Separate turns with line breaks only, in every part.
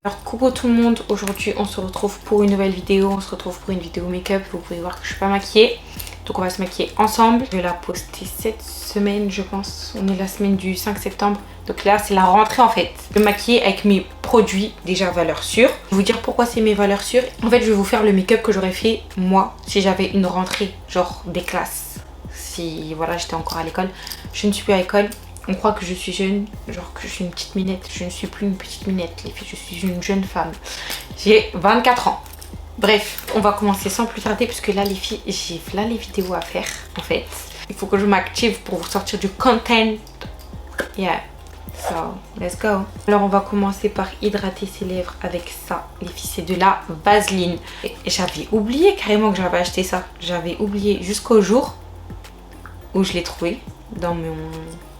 Alors coucou tout le monde, aujourd'hui on se retrouve pour une nouvelle vidéo, on se retrouve pour une vidéo make-up. Vous pouvez voir que je suis pas maquillée, donc on va se maquiller ensemble. Je vais la poster cette semaine je pense, on est la semaine du 5 septembre. Donc là c'est la rentrée en fait. Je vais me maquiller avec mes produits déjà valeurs sûres. Je vais vous dire pourquoi c'est mes valeurs sûres. En fait je vais vous faire le make-up que j'aurais fait moi si j'avais une rentrée, genre des classes. Si voilà j'étais encore à l'école, je ne suis plus à l'école. On croit que je suis jeune, genre que je suis une petite minette. Je ne suis plus une petite minette, les filles, je suis une jeune femme. J'ai 24 ans. Bref, on va commencer sans plus tarder puisque là les filles, j'ai là les vidéos à faire en fait. Il faut que je m'active pour vous sortir du content. Yeah, so let's go. Alors on va commencer par hydrater ses lèvres avec ça. Les filles, c'est de la Vaseline. J'avais oublié carrément que j'avais acheté ça. J'avais oublié jusqu'au jour où je l'ai trouvé dans mon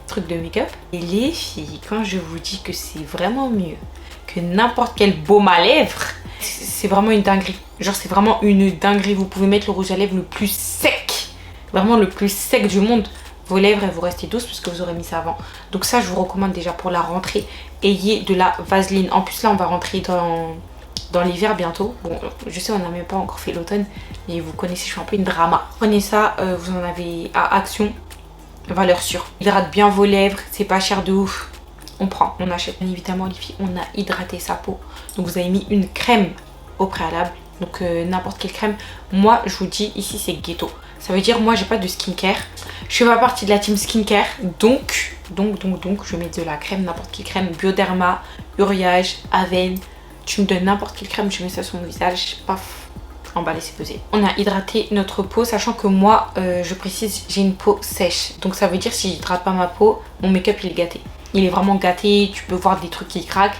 truc de make-up. Et les filles, quand je vous dis que c'est vraiment mieux que n'importe quel baume à lèvres, c'est vraiment une dinguerie. Genre c'est vraiment une dinguerie. Vous pouvez mettre le rouge à lèvres le plus sec, vraiment le plus sec du monde. Vos lèvres elles vont rester douces parce que vous aurez mis ça avant. Donc ça je vous recommande déjà pour la rentrée. Ayez de la Vaseline. En plus là on va rentrer dans l'hiver bientôt. Bon je sais on n'a même pas encore fait l'automne, mais vous connaissez je suis un peu une drama. Prenez ça, vous en avez à Action. Valeur sûre. Hydrate bien vos lèvres, c'est pas cher de ouf. On prend, on achète. Bien évidemment les filles, on a hydraté sa peau. Donc vous avez mis une crème au préalable. Donc n'importe quelle crème. Moi je vous dis ici c'est ghetto. Ça veut dire moi j'ai pas de skincare. Je fais pas partie de la team skincare. Donc je mets de la crème, n'importe quelle crème. Bioderma, Uriage, Aven. Tu me donnes n'importe quelle crème, je mets ça sur mon visage. Paf. Emballé, c'est pesé. On a hydraté notre peau, sachant que moi, je précise, j'ai une peau sèche. Donc ça veut dire si j'hydrate pas ma peau, mon make-up il est gâté. Il est vraiment gâté, tu peux voir des trucs qui craquent,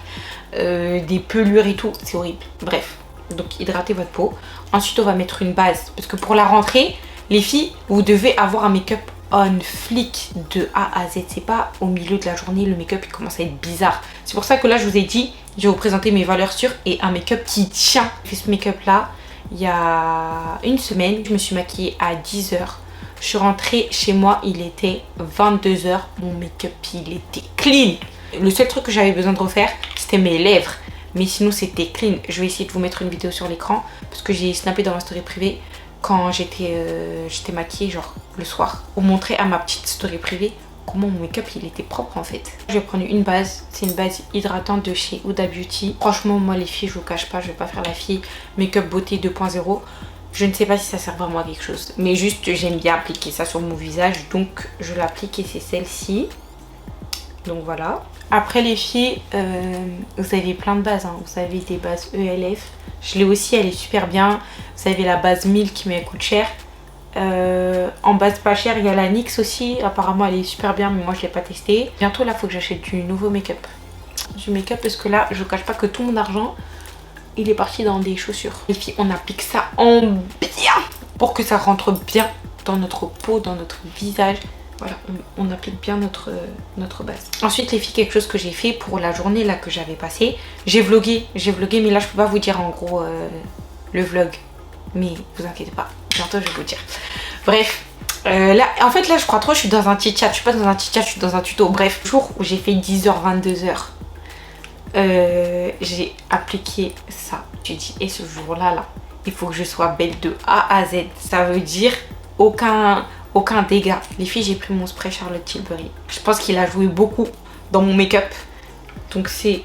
des pelures et tout, c'est horrible. Bref, donc hydratez votre peau. Ensuite, on va mettre une base, parce que pour la rentrée, les filles, vous devez avoir un make-up on flic de A à Z. C'est pas au milieu de la journée, le make-up il commence à être bizarre. C'est pour ça que là, je vous ai dit, je vais vous présenter mes valeurs sûres et un make-up qui tient. J'ai fait ce make-up là. Il y a une semaine, je me suis maquillée à 10 h. Je suis rentrée chez moi, il était 22 h. Mon make-up, il était clean. Le seul truc que j'avais besoin de refaire, c'était mes lèvres. Mais sinon, c'était clean. Je vais essayer de vous mettre une vidéo sur l'écran parce que j'ai snappé dans ma story privée quand j'étais maquillée, genre le soir, pour montrer à ma petite story privée comment mon make-up il était propre en fait. Je vais prendre une base, c'est une base hydratante de chez Huda Beauty. Franchement moi les filles je vous cache pas, je vais pas faire la fille make-up beauté 2.0. Je ne sais pas si ça sert vraiment à quelque chose, mais juste j'aime bien appliquer ça sur mon visage, donc je l'applique et c'est celle-ci. Donc voilà. Après les filles, vous avez plein de bases, hein. Vous avez des bases ELF. Je l'ai aussi, elle est super bien. Vous avez la base Milk mais elle coûte cher. En base pas cher, il y a la NYX aussi. Apparemment elle est super bien, mais moi je l'ai pas testé. Bientôt là, faut que j'achète du nouveau make-up. Du make-up parce que là, je vous cache pas que tout mon argent, il est parti dans des chaussures. Les filles, on applique ça en bien pour que ça rentre bien dans notre peau, dans notre visage. Voilà, on applique bien notre base. Ensuite les filles, quelque chose que j'ai fait pour la journée là que j'avais passée. J'ai vlogué, mais là je peux pas vous dire en gros le vlog. Mais vous inquiétez pas, bientôt je vais vous dire. Bref, là, en fait là je crois trop je suis dans un petit chat. Je suis pas dans un petit chat, je suis dans un tuto. Bref, le jour où j'ai fait 10 h, 22 h, j'ai appliqué ça. J'ai dit, et ce jour-là, là, il faut que je sois belle de A à Z. Ça veut dire aucun dégât. Les filles, j'ai pris mon spray Charlotte Tilbury. Je pense qu'il a joué beaucoup dans mon make-up. Donc c'est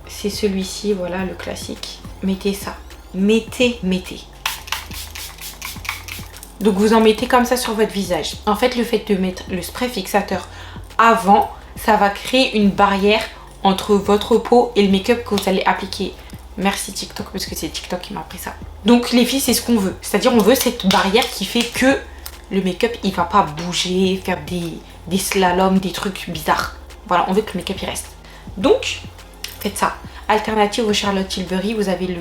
celui-ci, voilà, le classique. Mettez ça. Mettez. Donc vous en mettez comme ça sur votre visage. En fait, le fait de mettre le spray fixateur avant, ça va créer une barrière entre votre peau et le make-up que vous allez appliquer. Merci TikTok, parce que c'est TikTok qui m'a appris ça. Donc les filles, c'est ce qu'on veut. C'est-à-dire on veut cette barrière qui fait que le make-up, il va pas bouger, faire des slaloms, des trucs bizarres. Voilà, on veut que le make-up, il reste. Donc, faites ça. Alternative au Charlotte Tilbury, vous avez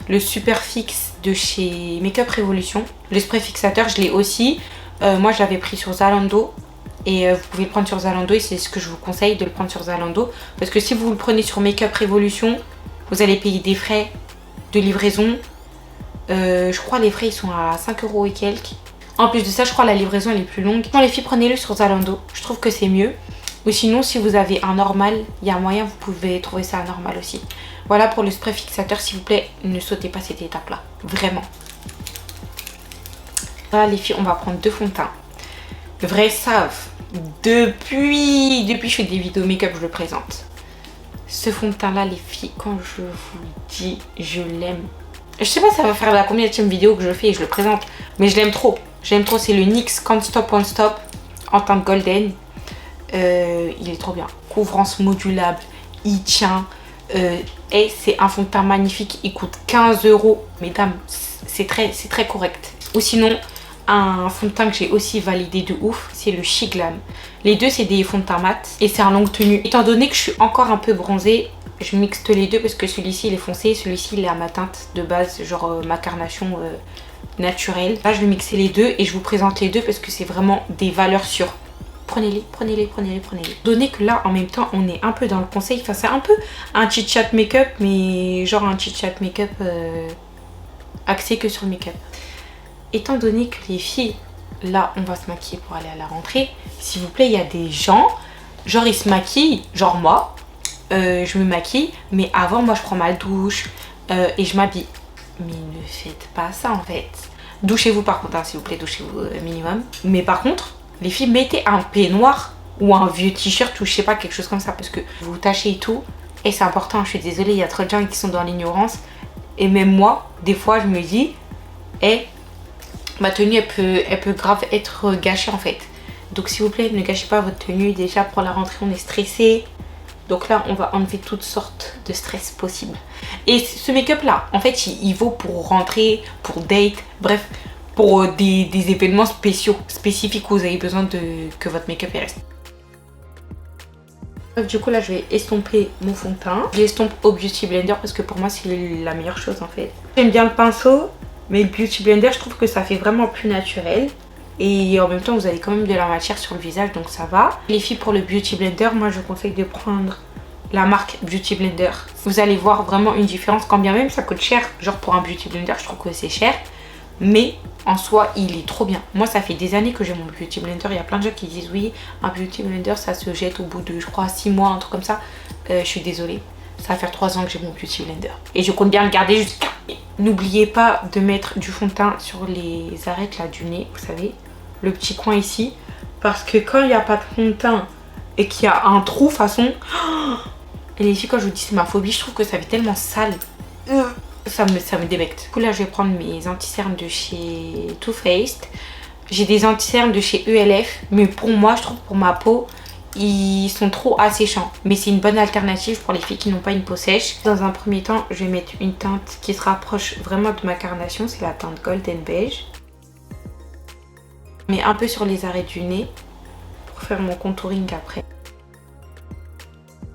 le Super Fix de chez Make-up Revolution. Le spray fixateur, je l'ai aussi. Moi, je l'avais pris sur Zalando. Et vous pouvez le prendre sur Zalando. Et c'est ce que je vous conseille, de le prendre sur Zalando. Parce que si vous le prenez sur Make-up Revolution, vous allez payer des frais de livraison. Je crois les frais, ils sont à 5 € et quelques. En plus de ça, je crois la livraison, elle est plus longue. Quand les filles, prenez-le sur Zalando. Je trouve que c'est mieux. Ou sinon, si vous avez un normal, il y a moyen, vous pouvez trouver ça à normal aussi. Voilà pour le spray fixateur, s'il vous plaît, ne sautez pas cette étape-là, vraiment. Là les filles, on va prendre 2 fonds de teint. Le vrai savent, depuis que je fais des vidéos make-up, je le présente. Ce fond de teint là les filles, quand je vous dis, je l'aime. Je sais pas ça va faire la combienième vidéo que je fais et je le présente, mais je l'aime trop. J'aime trop, c'est le NYX Can't Stop Won't Stop en teinte golden. Il est trop bien. Couvrance modulable, il tient. Et c'est un fond de teint magnifique, il coûte 15 €. Mesdames, c'est très correct. Ou sinon, un fond de teint que j'ai aussi validé de ouf, c'est le She Glam. Les deux, c'est des fonds de teint mat et c'est en longue tenue. Étant donné que je suis encore un peu bronzée, je mixte les deux parce que celui-ci il est foncé, celui-ci il est à ma teinte de base, genre ma carnation naturelle. Là, je vais mixer les deux et je vous présente les deux parce que c'est vraiment des valeurs sûres. Prenez-les, prenez-les, prenez-les, prenez-les. Donné que là, en même temps, on est un peu dans le conseil. Enfin, c'est un peu un chit-chat make-up, mais genre un chit-chat make-up axé que sur le make-up. Étant donné que les filles, là, on va se maquiller pour aller à la rentrée. S'il vous plaît, il y a des gens, genre ils se maquillent, genre moi, je me maquille, mais avant, moi, je prends ma douche et je m'habille. Mais ne faites pas ça, en fait. Douchez-vous, par contre, hein, s'il vous plaît, douchez-vous minimum. Mais par contre, les filles, mettez un peignoir ou un vieux t-shirt ou je sais pas, quelque chose comme ça. Parce que vous tâchez et tout. Et c'est important, je suis désolée, il y a trop de gens qui sont dans l'ignorance. Et même moi, des fois, je me dis, ma tenue, elle peut grave être gâchée en fait. Donc s'il vous plaît, ne gâchez pas votre tenue. Déjà, pour la rentrée, on est stressé. Donc là, on va enlever toutes sortes de stress possibles. Et ce make-up là, en fait, il vaut pour rentrer, pour date, bref, pour des événements spécifiques où vous avez besoin que votre make-up reste. Du coup là, je vais estomper mon fond de teint. Je l'estompe au Beauty Blender parce que pour moi, c'est la meilleure chose en fait. J'aime bien le pinceau, mais le Beauty Blender, je trouve que ça fait vraiment plus naturel. Et en même temps, vous avez quand même de la matière sur le visage, donc ça va. Les filles, pour le Beauty Blender, moi, je conseille de prendre la marque Beauty Blender. Vous allez voir vraiment une différence, quand bien même ça coûte cher. Genre pour un Beauty Blender, je trouve que c'est cher. Mais en soi, il est trop bien. Moi, ça fait des années que j'ai mon Beauty Blender. Il y a plein de gens qui disent oui, un Beauty Blender, ça se jette au bout de, je crois, 6 mois, un truc comme ça. Je suis désolée. Ça va faire 3 ans que j'ai mon Beauty Blender. Et je compte bien le garder jusqu'à... N'oubliez pas de mettre du fond de teint sur les arêtes là du nez, vous savez. Le petit coin ici. Parce que quand il n'y a pas de fond de teint et qu'il y a un trou façon... Et les filles, quand je vous dis c'est ma phobie, je trouve que ça fait tellement sale. Ça me débecte. Du coup là, je vais prendre mes anti-cernes de chez Too Faced. J'ai des anti-cernes de chez ELF. Mais pour moi, je trouve pour ma peau, ils sont trop asséchants. Mais c'est une bonne alternative pour les filles qui n'ont pas une peau sèche. Dans un premier temps, je vais mettre une teinte qui se rapproche vraiment de ma carnation. C'est la teinte Golden Beige. Mais un peu sur les arrêts du nez pour faire mon contouring après.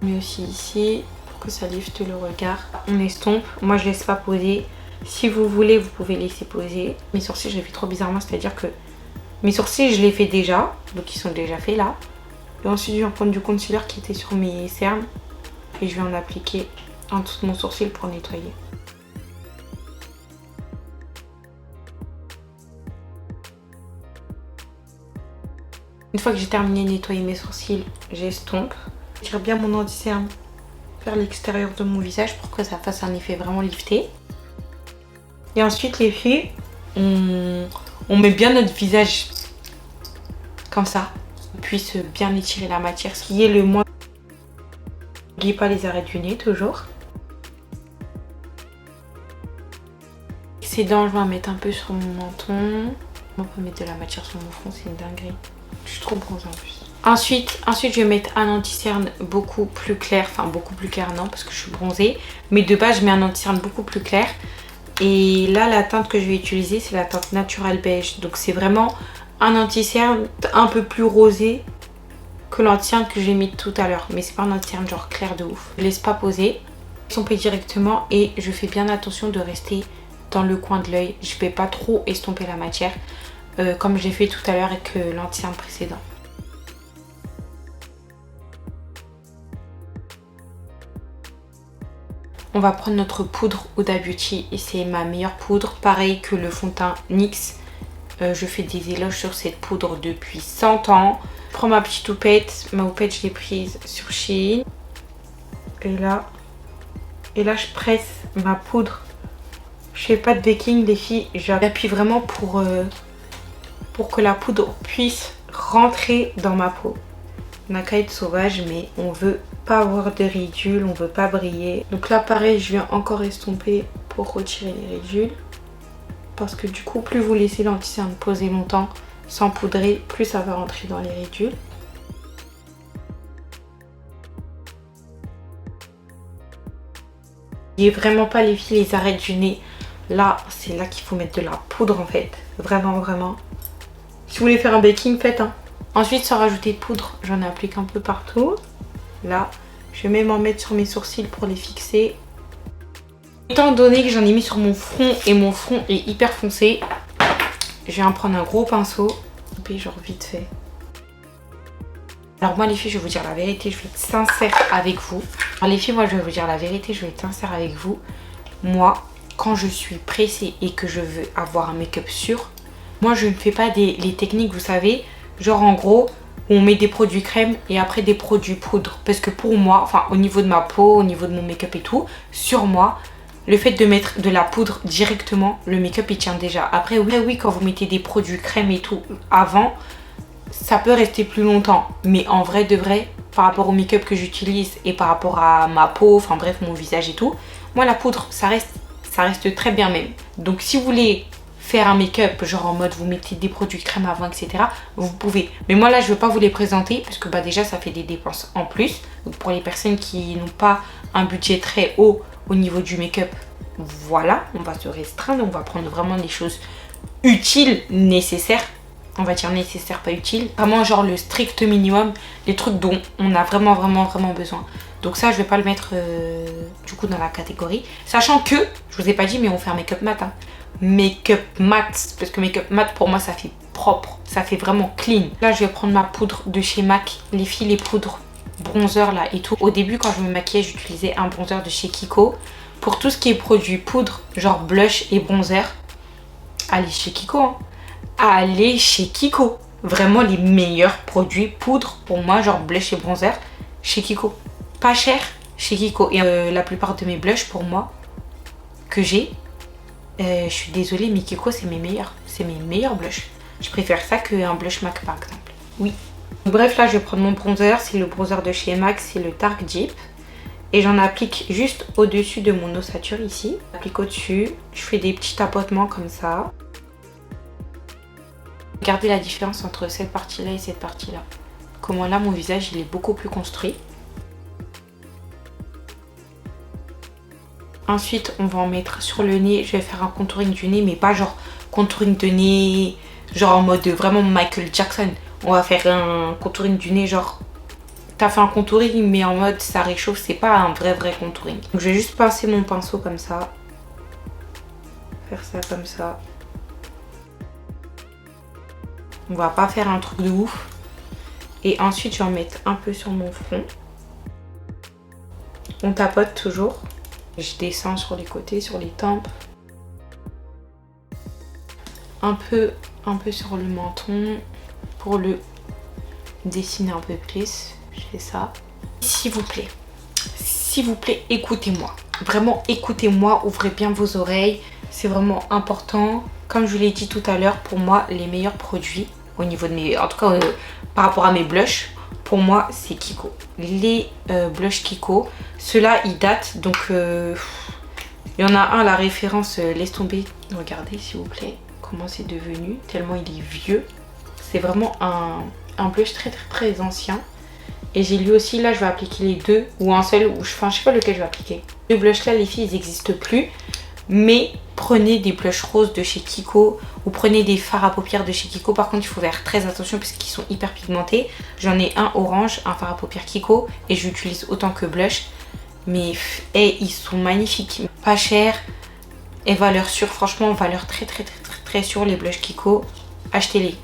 Mais aussi ici pour que ça lifte le regard. On estompe. Moi, je laisse pas poser. Si vous voulez, vous pouvez laisser poser. Mes sourcils, je les fais trop bizarrement. C'est-à-dire que mes sourcils, je les fais déjà. Donc, ils sont déjà faits là. Et ensuite, je vais en prendre du concealer qui était sur mes cernes. Et je vais en appliquer en dessous de mon sourcil pour nettoyer. Une fois que j'ai terminé de nettoyer mes sourcils, j'estompe. Je tire bien mon anti-cerne vers l'extérieur de mon visage pour que ça fasse un effet vraiment lifté. Et ensuite, les filles, on met bien notre visage comme ça. On puisse bien étirer la matière, ce qui est le moins... N'oubliez pas les arrêts du nez, toujours. Ces dents, je vais en mettre un peu sur mon menton. On peut mettre de la matière sur mon front, c'est une dinguerie. Je suis trop bronzée en plus. Ensuite, je vais mettre un anti-cerne beaucoup plus clair. Enfin, beaucoup plus clair, non, parce que je suis bronzée. Mais de base, je mets un anti-cerne beaucoup plus clair. Et là, la teinte que je vais utiliser, c'est la teinte Natural Beige. Donc, c'est vraiment un anti-cerne un peu plus rosé que l'anti-cerne que j'ai mis tout à l'heure. Mais c'est pas un anti-cerne genre clair de ouf. Je laisse pas poser. Estomper directement et je fais bien attention de rester dans le coin de l'œil. Je vais pas trop estomper la matière comme j'ai fait tout à l'heure avec l'anti-cerne précédent. On va prendre notre poudre Huda Beauty et c'est ma meilleure poudre. Pareil que le fond de teint NYX. Je fais des éloges sur cette poudre depuis 100 ans. Je prends ma petite houppette. Ma houppette, je l'ai prise sur Shein. Et là, Et là je presse ma poudre. Je fais pas de baking les filles, j'appuie vraiment pour que la poudre puisse rentrer dans ma peau. On a qu'à être sauvage, mais on veut pas avoir de ridules, on veut pas briller. Donc là pareil, je viens encore estomper pour retirer les ridules. Parce que du coup, plus vous laissez l'anti-cerne poser longtemps sans poudrer, plus ça va rentrer dans les ridules. N'oubliez vraiment pas les filles, les arêtes du nez. Là, c'est là qu'il faut mettre de la poudre en fait. Vraiment, vraiment. Si vous voulez faire un baking, faites un. Ensuite, sans rajouter de poudre, j'en applique un peu partout. Là, je vais même en mettre sur mes sourcils pour les fixer. Étant donné que j'en ai mis sur mon front et mon front est hyper foncé, je vais en prendre un gros pinceau. Et puis genre vite fait. Alors moi les filles, je vais vous dire la vérité, je vais être sincère avec vous. Alors les filles, moi je vais vous dire la vérité, je vais être sincère avec vous. Moi, quand je suis pressée et que je veux avoir un make-up sûr, moi je ne fais pas les techniques, vous savez, genre en gros, on met des produits crème et après des produits poudre. Parce que pour moi, enfin au niveau de ma peau, au niveau de mon make-up et tout, sur moi, le fait de mettre de la poudre directement, le make-up il tient déjà. Après oui, quand vous mettez des produits crème et tout avant, ça peut rester plus longtemps. Mais en vrai de vrai, par rapport au make-up que j'utilise et par rapport à ma peau, enfin bref mon visage et tout, moi la poudre ça reste très bien même. Donc si vous voulez faire un make-up genre en mode vous mettez des produits crème avant etc, vous pouvez. Mais moi là je ne veux pas vous les présenter parce que bah déjà ça fait des dépenses en plus. Donc pour les personnes qui n'ont pas un budget très haut au niveau du make-up, voilà, on va se restreindre, on va prendre vraiment des choses utiles, nécessaires. On va dire nécessaire, pas utile. Vraiment genre le strict minimum, les trucs dont on a vraiment besoin. Donc ça je vais pas le mettre du coup dans la catégorie. Sachant que, je vous ai pas dit mais on fait un make-up mat. Hein. Make-up mat, parce que make-up mat pour moi ça fait propre, ça fait vraiment clean. Là je vais prendre ma poudre de chez MAC, les filles les poudres bronzer là et tout. Au début quand je me maquillais j'utilisais un bronzer de chez Kiko. Pour tout ce qui est produit poudre, genre blush et bronzer, allez chez Kiko hein. Allez chez Kiko. Vraiment les meilleurs produits poudre pour moi, genre blush et bronzer, chez Kiko. Pas cher, chez Kiko. Et la plupart de mes blushs pour moi, que j'ai, je suis désolée, mais Kiko c'est mes meilleurs blushs. Je préfère ça qu'un blush MAC par exemple. Oui. Bref, là je vais prendre mon bronzer, c'est le bronzer de chez MAC, c'est le Dark Deep. Et j'en applique juste au-dessus de mon ossature ici. J'applique au-dessus, je fais des petits tapotements comme ça. Regardez la différence entre cette partie-là et cette partie-là. Comment là, mon visage, il est beaucoup plus construit. Ensuite, on va en mettre sur le nez. Je vais faire un contouring du nez, mais pas genre contouring de nez, genre en mode vraiment Michael Jackson. On va faire un contouring du nez, genre... T'as fait un contouring, mais en mode ça réchauffe. C'est pas un vrai contouring. Donc, je vais juste pincer mon pinceau comme ça. Faire ça comme ça. On va pas faire un truc de ouf. Et ensuite, je vais en mettre un peu sur mon front. On tapote toujours. Je descends sur les côtés, sur les tempes. Un peu sur le menton pour le dessiner un peu plus. Je fais ça. S'il vous plaît, écoutez-moi. Vraiment, écoutez-moi, ouvrez bien vos oreilles. C'est vraiment important. Comme je vous l'ai dit tout à l'heure, pour moi, les meilleurs produits au niveau de mes... En tout cas, par rapport à mes blushs, pour moi, c'est Kiko. Les blushs Kiko, ceux-là, ils datent. Donc, il y en a un, la référence, laisse tomber. Regardez, s'il vous plaît, comment c'est devenu. Tellement il est vieux. C'est vraiment un blush très ancien. Et j'ai lu aussi, là, je vais appliquer les deux. Ou un seul, enfin, je sais pas lequel je vais appliquer. Les blushs là, les filles, ils n'existent plus. Mais prenez des blushs roses de chez Kiko ou prenez des fards à paupières de chez Kiko. Par contre, il faut faire très attention parce qu'ils sont hyper pigmentés. J'en ai un orange, un fard à paupières Kiko et j'utilise autant que blush. Mais ils sont magnifiques. Pas cher et valeur sûre. Franchement, valeur très sûre les blushs Kiko. Achetez-les.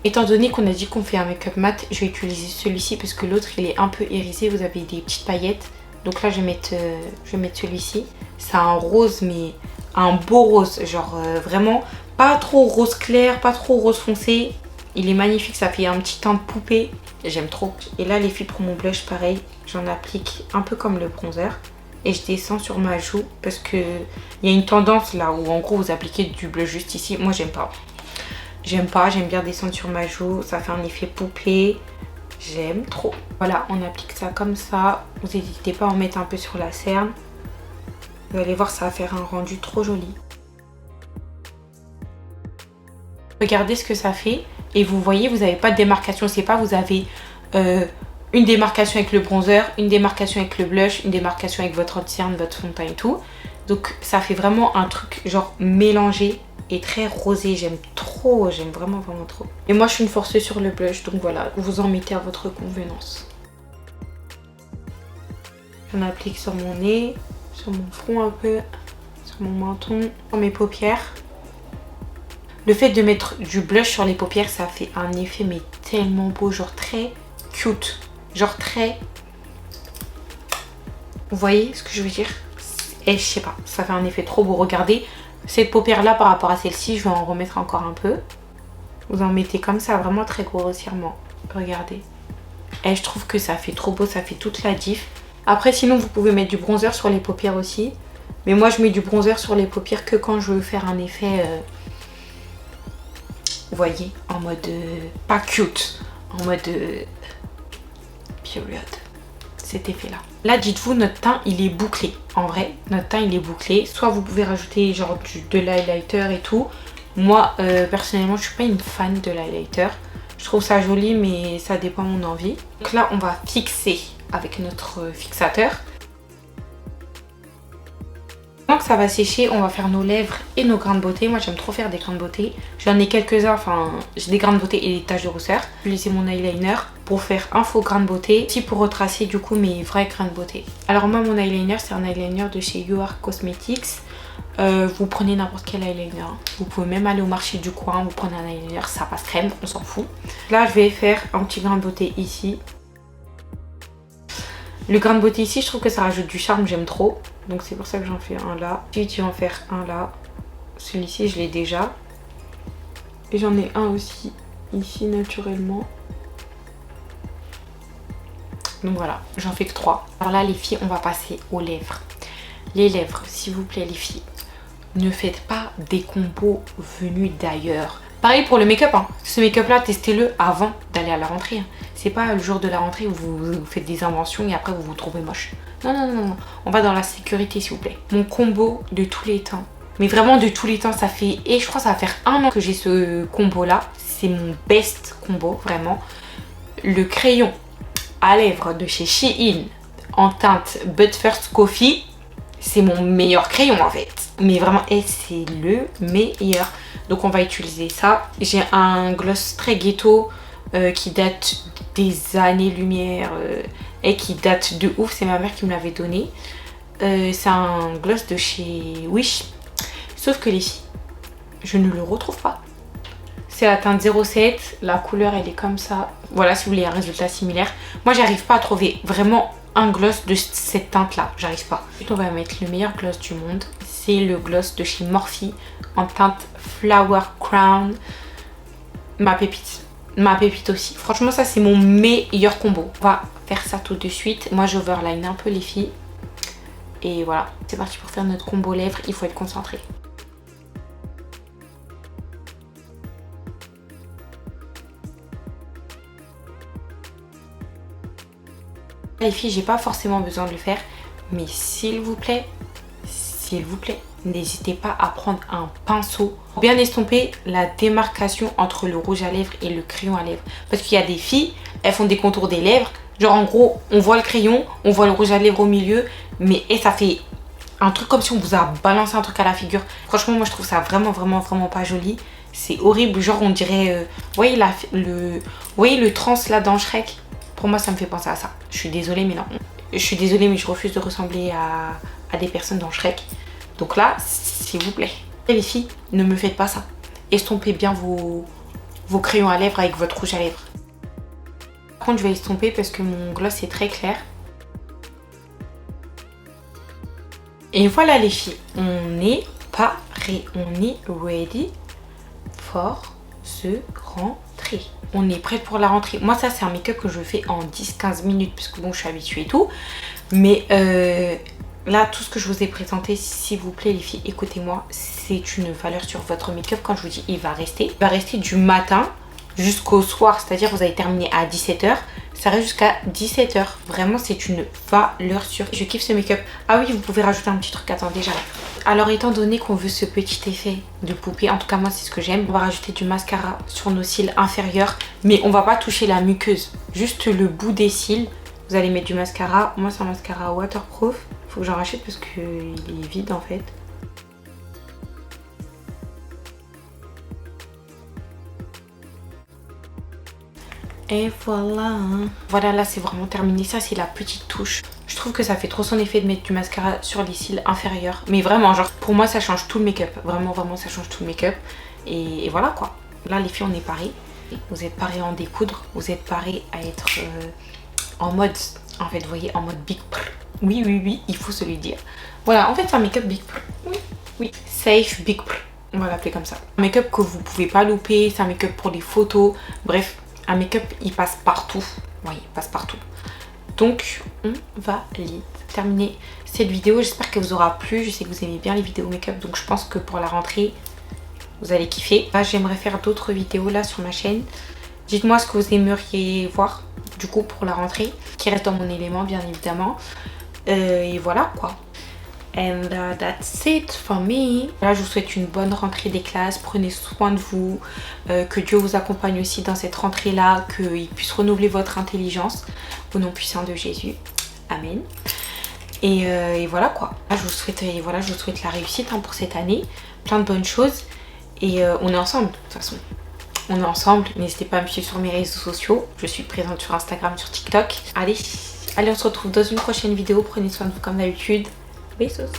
Étant donné qu'on a dit qu'on fait un make-up mat, je vais utiliser celui-ci parce que l'autre il est un peu irisé. Vous avez des petites paillettes. Donc là je vais mettre celui-ci. C'est un rose mais un beau rose. Genre vraiment pas trop rose clair, pas trop rose foncé. Il est magnifique, ça fait un petit teint de poupée. J'aime trop. Et là les filles pour mon blush pareil, j'en applique un peu comme le bronzer. et je descends sur ma joue parce que il y a une tendance là où en gros vous appliquez du blush juste ici. Moi j'aime pas. J'aime bien descendre sur ma joue, ça fait un effet poupée. J'aime trop. Voilà, on applique ça comme ça. Vous n'hésitez pas à en mettre un peu sur la cerne. Vous allez voir, ça va faire un rendu trop joli. Regardez ce que ça fait. Et vous voyez, vous n'avez pas de démarcation. C'est pas, vous avez une démarcation avec le bronzer, une démarcation avec le blush, une démarcation avec votre anti-cerne, votre fond de teint et tout. Donc ça fait vraiment un truc genre mélangé et très rosé. J'aime trop, j'aime vraiment trop. Et moi je suis une forceuse sur le blush, donc voilà, vous en mettez à votre convenance. J'en applique sur mon nez, sur mon front un peu, sur mon menton, sur mes paupières. Le fait de mettre du blush sur les paupières, ça fait un effet mais tellement beau, genre très cute, genre très... Vous voyez ce que je veux dire? Et je sais pas, ça fait un effet trop beau. Regardez, cette paupière là par rapport à celle-ci, je vais en remettre encore un peu. Vous en mettez comme ça, vraiment très grossièrement. Regardez. Et je trouve que ça fait trop beau, ça fait toute la diff. Après sinon vous pouvez mettre du bronzer sur les paupières aussi. Mais moi je mets du bronzer sur les paupières que quand je veux faire un effet... vous voyez, en mode pas cute, en mode period, cet effet là. Là dites-vous, notre teint il est bouclé. En vrai notre teint il est boucllé. Soit vous pouvez rajouter genre de l'highlighter et tout. Moi personnellement je suis pas une fan de l'highlighter. Je trouve ça joli mais ça dépend de mon envie. Donc là on va fixer avec notre fixateur. Quand ça va sécher, on va faire nos lèvres et nos grains de beauté. Moi j'aime trop faire des grains de beauté. J'en ai quelques-uns, enfin j'ai des grains de beauté et des taches de rousseur. Je vais utiliser mon eyeliner pour faire un faux grain de beauté, aussi pour retracer du coup mes vrais grains de beauté. Alors moi mon eyeliner c'est un eyeliner de chez You Are Cosmetics. Vous prenez n'importe quel eyeliner. Vous pouvez même aller au marché du coin, vous prenez un eyeliner, ça passe crème, on s'en fout. Là je vais faire un petit grain de beauté ici. Le grain de beauté ici, je trouve que ça rajoute du charme, j'aime trop. Donc c'est pour ça que j'en fais un là. Ensuite, je vais en faire un là. Celui-ci, je l'ai déjà. Et j'en ai un aussi ici naturellement. Donc voilà, j'en fais que 3. Alors là, les filles, on va passer aux lèvres. Les lèvres, s'il vous plaît, les filles, ne faites pas des combos venus d'ailleurs. Pareil pour le make-up, hein. Ce make-up là, testez-le avant d'aller à la rentrée. Hein. C'est pas le jour de la rentrée où vous faites des inventions et après vous vous trouvez moche. Non, non, non, non. On va dans la sécurité, s'il vous plaît. Mon combo de tous les temps. Mais vraiment de tous les temps, ça fait... Et je crois que ça va faire 1 an que j'ai ce combo là. C'est mon best combo, vraiment. Le crayon à lèvres de chez Shein en teinte But First Coffee. C'est mon meilleur crayon en fait. Mais vraiment, et c'est le meilleur. Donc on va utiliser ça. J'ai un gloss très ghetto qui date des années-lumière et qui date de ouf. C'est ma mère qui me l'avait donné. C'est un gloss de chez Wish. Sauf que les filles, je ne le retrouve pas. C'est la teinte 07. La couleur, elle est comme ça. Voilà, si vous voulez un résultat similaire. Moi, j'arrive pas à trouver vraiment un gloss de cette teinte là, j'arrive pas. Ensuite on va mettre le meilleur gloss du monde, c'est le gloss de chez Morphe en teinte Flower Crown. Ma pépite aussi, franchement ça c'est mon meilleur combo. On va faire ça tout de suite. Moi j'overline un peu les filles et voilà, c'est parti pour faire notre combo lèvres. Il faut être concentré. Les filles, j'ai pas forcément besoin de le faire, mais s'il vous plaît, n'hésitez pas à prendre un pinceau pour bien estomper la démarcation entre le rouge à lèvres et le crayon à lèvres. Parce qu'il y a des filles, elles font des contours des lèvres, genre en gros, on voit le crayon, on voit le rouge à lèvres au milieu, mais ça fait un truc comme si on vous a balancé un truc à la figure. Franchement, moi je trouve ça vraiment pas joli. C'est horrible, genre on dirait, vous voyez le trans là dans Shrek? Pour moi, ça me fait penser à ça. Je suis désolée, mais non. Je suis désolée, mais je refuse de ressembler à des personnes dans Shrek. Donc là, s'il vous plaît. Et les filles, ne me faites pas ça. Estompez bien vos crayons à lèvres avec votre rouge à lèvres. Par contre, je vais estomper parce que mon gloss est très clair. Et voilà les filles, on est paré. On est ready for the rentrée. On est prête pour la rentrée. Moi ça c'est un make-up que je fais en 10-15 minutes parce que bon je suis habituée et tout. Mais Là, tout ce que je vous ai présenté, s'il vous plaît les filles, écoutez-moi, c'est une valeur sur votre make-up. Quand je vous dis il va rester du matin jusqu'au soir, c'est-à-dire vous avez terminé à 17 h, ça reste jusqu'à 17 h. Vraiment, c'est une valeur sûre. Je kiffe ce make-up. Ah oui, vous pouvez rajouter un petit truc, attendez, j'arrive. Alors, étant donné qu'on veut ce petit effet de poupée, en tout cas moi c'est ce que j'aime, on va rajouter du mascara sur nos cils inférieurs, mais on va pas toucher la muqueuse, juste le bout des cils. Vous allez mettre du mascara. Moi c'est un mascara waterproof. Faut que j'en rachète parce qu'il est vide en fait. Et voilà. Voilà, là c'est vraiment terminé. Ça c'est la petite touche. Je trouve que ça fait trop son effet de mettre du mascara sur les cils inférieurs. Mais vraiment, genre pour moi ça change tout le make-up. Vraiment, vraiment ça change tout le make-up. Et voilà quoi. Là les filles on est parées. Vous êtes parées à en découdre. Vous êtes parées à être en mode, en fait vous voyez, en mode big prr. Oui, oui, oui, il faut se le dire. Voilà, en fait c'est un make-up big prr. Oui, oui. Safe big prr. On va l'appeler comme ça. Un make-up que vous pouvez pas louper. C'est un make-up pour les photos. Bref. Un make-up, il passe partout. Oui, il passe partout. Donc, on va terminer cette vidéo. J'espère qu'elle vous aura plu. Je sais que vous aimez bien les vidéos make-up. Donc, je pense que pour la rentrée, vous allez kiffer. Là, j'aimerais faire d'autres vidéos là sur ma chaîne. Dites-moi ce que vous aimeriez voir, du coup, pour la rentrée. Qui reste dans mon élément, bien évidemment. Et voilà, quoi. And that's it for me. Là, je vous souhaite une bonne rentrée des classes. Prenez soin de vous. Que Dieu vous accompagne aussi dans cette rentrée-là. Qu'il puisse renouveler votre intelligence. Au nom puissant de Jésus. Amen. Et voilà quoi. Là, je vous souhaite la réussite hein, pour cette année. Plein de bonnes choses. Et on est ensemble, de toute façon. On est ensemble. N'hésitez pas à me suivre sur mes réseaux sociaux. Je suis présente sur Instagram, sur TikTok. Allez, on se retrouve dans une prochaine vidéo. Prenez soin de vous comme d'habitude. Besos.